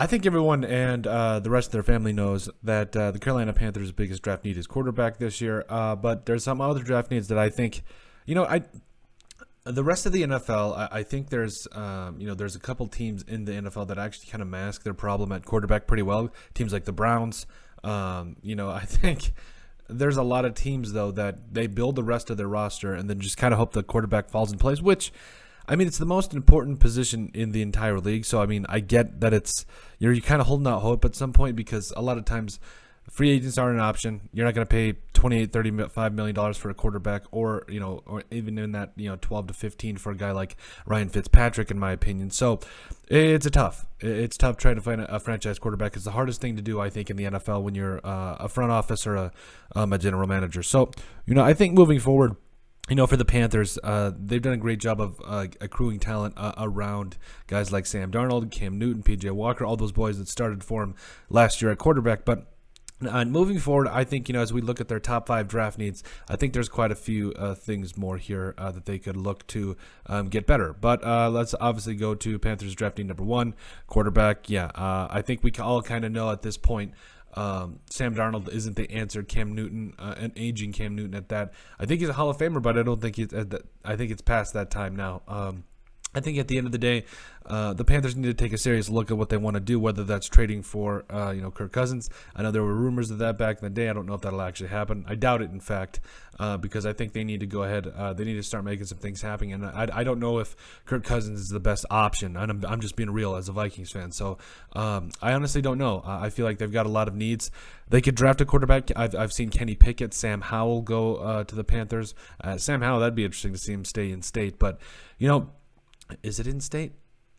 think everyone and the rest of their family knows that the Carolina Panthers' biggest draft need is quarterback this year. But there's some other draft needs that I think, the rest of the NFL, I think there's a couple teams in the NFL that actually kind of mask their problem at quarterback pretty well. Teams like the Browns. I think there's a lot of teams, though, that they build the rest of their roster and then just kind of hope the quarterback falls in place, which, it's the most important position in the entire league. So, I get that you're kind of holding out hope at some point because a lot of times free agents aren't an option. You're not going to pay $28, $35 million for a quarterback or even in that, 12 to 15 for a guy like Ryan Fitzpatrick, in my opinion. So it's tough trying to find a franchise quarterback. It's the hardest thing to do, I think, in the NFL when you're a front office or a general manager. So, I think moving forward, for the Panthers, they've done a great job of accruing talent around guys like Sam Darnold, Cam Newton, P.J. Walker, all those boys that started for him last year at quarterback. But moving forward, I think, as we look at their top 5 draft needs, I think there's quite a few things more here that they could look to get better. But let's obviously go to Panthers draft need number 1, quarterback. Yeah, I think we all kind of know at this point Sam Darnold isn't the answer. Cam Newton, an aging Cam Newton at that. I think he's a Hall of Famer, but I don't think I think it's past that time now. I think at the end of the day, the Panthers need to take a serious look at what they want to do, whether that's trading for, Kirk Cousins. I know there were rumors of that back in the day. I don't know if that'll actually happen. I doubt it, in fact, because I think they need to go ahead. They need to start making some things happen. And I don't know if Kirk Cousins is the best option. And I'm just being real as a Vikings fan. So I honestly don't know. I feel like they've got a lot of needs. They could draft a quarterback. I've seen Kenny Pickett, Sam Howell go to the Panthers. Sam Howell, that'd be interesting to see him stay in state. But, is it in state?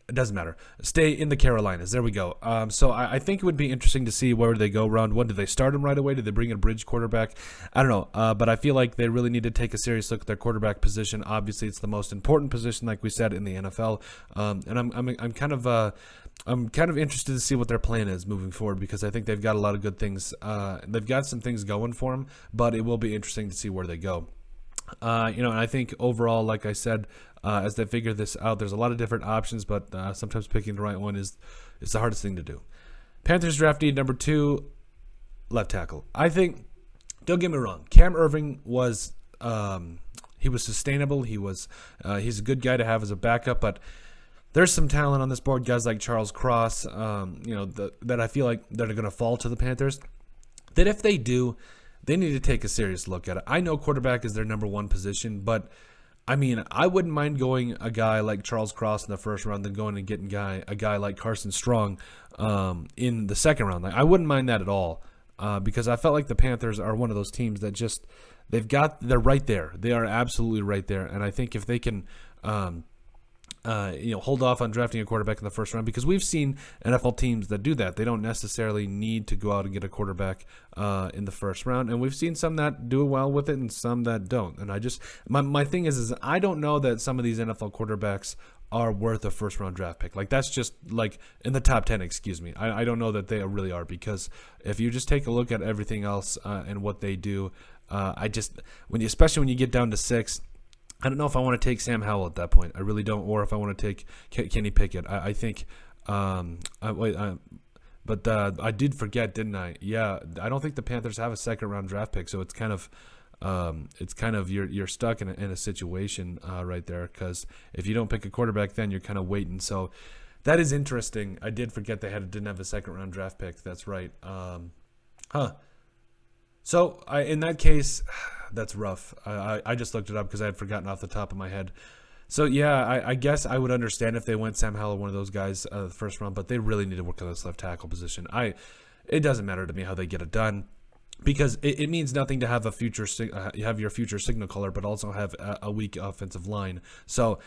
It doesn't matter. Stay in the Carolinas. There we go. So I think it would be interesting to see where they go. Round 1, do they start him right away? Do they bring in a bridge quarterback? I don't know. But I feel like they really need to take a serious look at their quarterback position. Obviously, it's the most important position, like we said, in the NFL. And I'm kind of interested to see what their plan is moving forward because I think they've got a lot of good things. They've got some things going for them, but it will be interesting to see where they go. And I think overall, like I said, as they figure this out, there's a lot of different options, but sometimes picking the right one is the hardest thing to do. Panthers draft need number 2, left tackle. I think, don't get me wrong, Cam Irving was he was sustainable. He's a good guy to have as a backup, but there's some talent on this board, guys like Charles Cross, that I feel like that are going to fall to the Panthers. That if they do, they need to take a serious look at it. I know quarterback is their number 1 position, but I wouldn't mind going a guy like Charles Cross in the first round than going and getting a guy like Carson Strong in the second round. I wouldn't mind that at all because I felt like the Panthers are one of those teams that just they're right there. They are absolutely right there, and I think if they can hold off on drafting a quarterback in the first round, because we've seen NFL teams that do that. They don't necessarily need to go out and get a quarterback in the first round, and we've seen some that do well with it and some that don't. And my thing is I don't know that some of these NFL quarterbacks are worth a first round draft pick. Like that's just like in the top 10, excuse me. I don't know that they really are, because if you just take a look at everything else and what they do, especially when you get down to 6, I don't know if I want to take Sam Howell at that point. I really don't. Or if I want to take Kenny Pickett. I think but I did forget, didn't I? Yeah, I don't think the Panthers have a second round draft pick, so it's kind of you're stuck in a situation right there, because if you don't pick a quarterback, then you're kind of waiting. So that is interesting. I did forget they didn't have a second round draft pick. That's right. So in that case, that's rough. I just looked it up because I had forgotten off the top of my head. So yeah, I guess I would understand if they went Sam Howell, one of those guys, the first round, but they really need to work on this left tackle position. It doesn't matter to me how they get it done, because it means nothing to have have your future signal caller, but also have a weak offensive line. So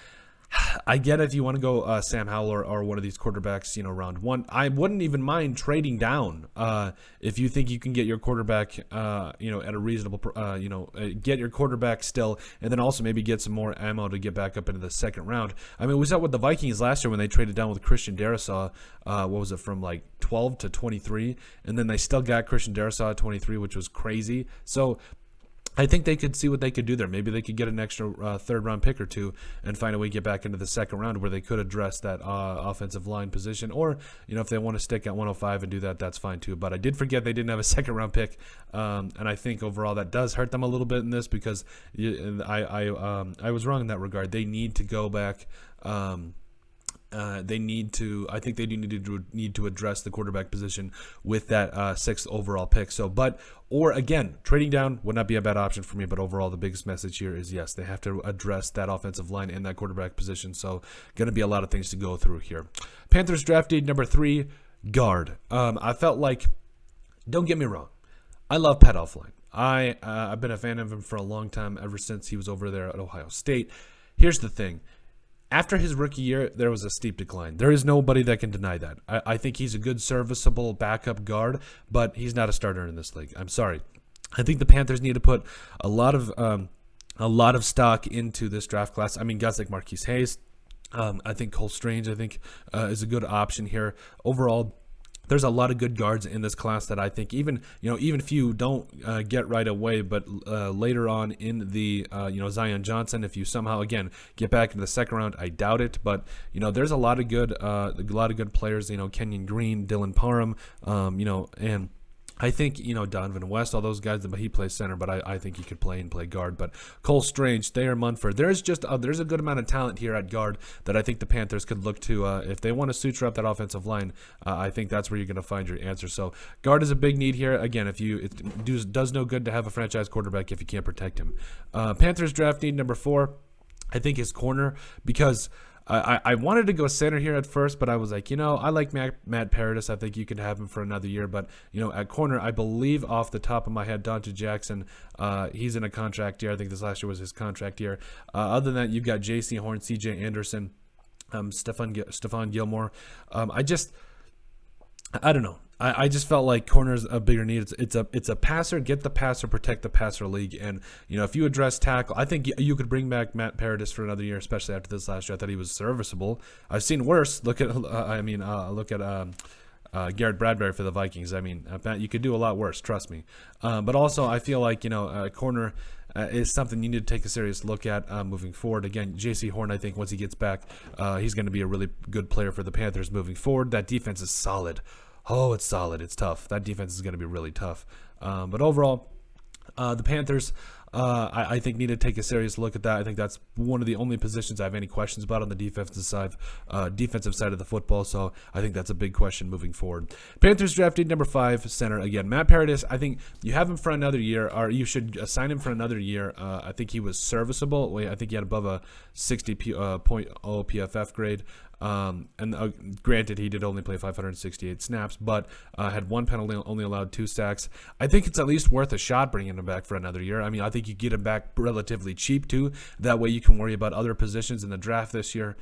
I get if you want to go Sam Howell or one of these quarterbacks, round 1. I wouldn't even mind trading down if you think you can get your quarterback, at a reasonable, get your quarterback still, and then also maybe get some more ammo to get back up into the second round. We saw with the Vikings last year when they traded down with Christian Darrisaw, what was it, from like 12 to 23, and then they still got Christian Darrisaw at 23, which was crazy. So I think they could see what they could do there. Maybe they could get an extra third-round pick or two and find a way to get back into the second round where they could address that offensive line position. Or, if they want to stick at 105 and do that, that's fine too. But I did forget they didn't have a second-round pick, and I think overall that does hurt them a little bit in this because I was wrong in that regard. They need to go back. I think they do need to address the quarterback position with that sixth overall pick. Or again, trading down would not be a bad option for me. But overall, the biggest message here is yes, they have to address that offensive line and that quarterback position. So going to be a lot of things to go through here. Panthers draft need number 3, guard. I felt like, don't get me wrong, I love Pat Elflein. I've been a fan of him for a long time, ever since he was over there at Ohio State. Here's the thing. After his rookie year, there was a steep decline. There is nobody that can deny that. I think he's a good, serviceable backup guard, but he's not a starter in this league. I'm sorry. I think the Panthers need to put a lot of stock into this draft class. I mean, guys like Marquise Hayes, I think Cole Strange, is a good option here. Overall, there's a lot of good guards in this class that I think even if you don't get right away, but later on in the Zion Johnson, if you somehow again get back into the second round, I doubt it, but there's a lot of good players. Kenyon Green, Dylan Parham, and I think, Donovan West, all those guys, but he plays center, but I think he could play guard. But Cole Strange, Thayer Munford, there's a good amount of talent here at guard that I think the Panthers could look to if they want to suture up that offensive line. I think that's where you're going to find your answer. So guard is a big need here. Again, it does no good to have a franchise quarterback if you can't protect him. Panthers draft need number 4, I think, is corner, because I wanted to go center here at first, but I was like, I like Matt Paradis. I think you can have him for another year. But, at corner, I believe off the top of my head, Dante Jackson, he's in a contract year. I think this last year was his contract year. Other than that, you've got J.C. Horn, C.J. Anderson, Stephon Gilmore. I don't know. I just felt like corner's a bigger need. It's a passer, get the passer, protect the passer league. And, if you address tackle, I think you could bring back Matt Paradis for another year, especially after this last year. I thought he was serviceable. I've seen worse. Look at Garrett Bradbury for the Vikings. I mean, you could do a lot worse, trust me. But also, I feel like, corner is something you need to take a serious look at moving forward. Again, J.C. Horn, I think once he gets back, he's going to be a really good player for the Panthers moving forward. That defense is solid. Oh, it's solid. It's tough. That defense is going to be really tough. But overall, the Panthers, I think, need to take a serious look at that. I think that's one of the only positions I have any questions about on the defensive side of the football. So I think that's a big question moving forward. Panthers drafted number 5, center. Again, Matt Paradis, I think you have him for another year, or you should assign him for another year. I think he was serviceable. I think he had above a 60.0 PFF grade. Granted, he did only play 568 snaps, but had 1 penalty, only allowed 2 sacks. I think it's at least worth a shot bringing him back for another year. I mean, I think you get him back relatively cheap too. That way you can worry about other positions in the draft this year.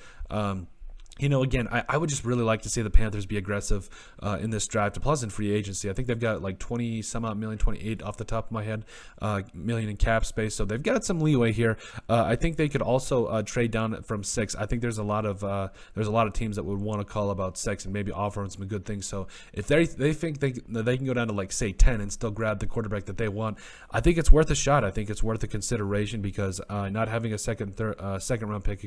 Again, I would just really like to see the Panthers be aggressive in this draft, plus in free agency. I think they've got like 20 some odd million, 28 off the top of my head, million in cap space. So they've got some leeway here. I think they could also trade down from 6. I think there's a lot of teams that would want to call about 6 and maybe offer them some good things. So if they think they can go down to like say 10 and still grab the quarterback that they want, I think it's worth a shot. I think it's worth a consideration because not having a second round pick,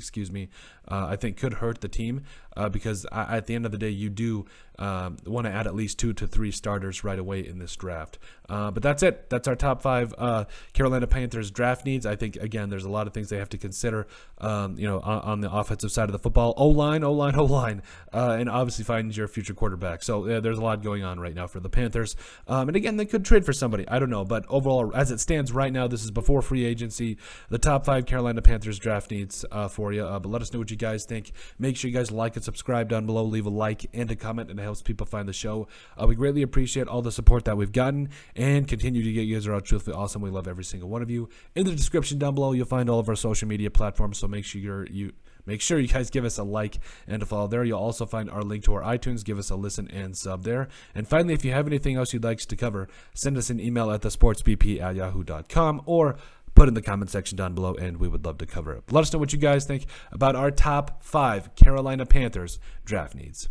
I think could hurt the team. Because at the end of the day, you do want to add at least 2 to 3 starters right away in this draft. But that's it. That's our top 5 Carolina Panthers draft needs. I think, again, there's a lot of things they have to consider, on the offensive side of the football. O-line, and obviously find your future quarterback. So there's a lot going on right now for the Panthers. And again, they could trade for somebody. I don't know. But overall, as it stands right now, this is before free agency, the top 5 Carolina Panthers draft needs for you. But let us know what you guys think. Make sure you guys like and subscribe down below. Leave a like and a comment, and it helps people find the show. We greatly appreciate all the support that we've gotten and continue to get. You guys are all truthfully awesome. We love every single one of you. In the description down below, you'll find all of our social media platforms, so make sure you guys give us a like and a follow there. You'll also find our link to our iTunes. Give us a listen and sub there. And finally, if you have anything else you'd like us to cover, send us an email at thesportsbp@yahoo.com or put in the comment section down below, and we would love to cover it. Let us know what you guys think about our top 5 Carolina Panthers draft needs.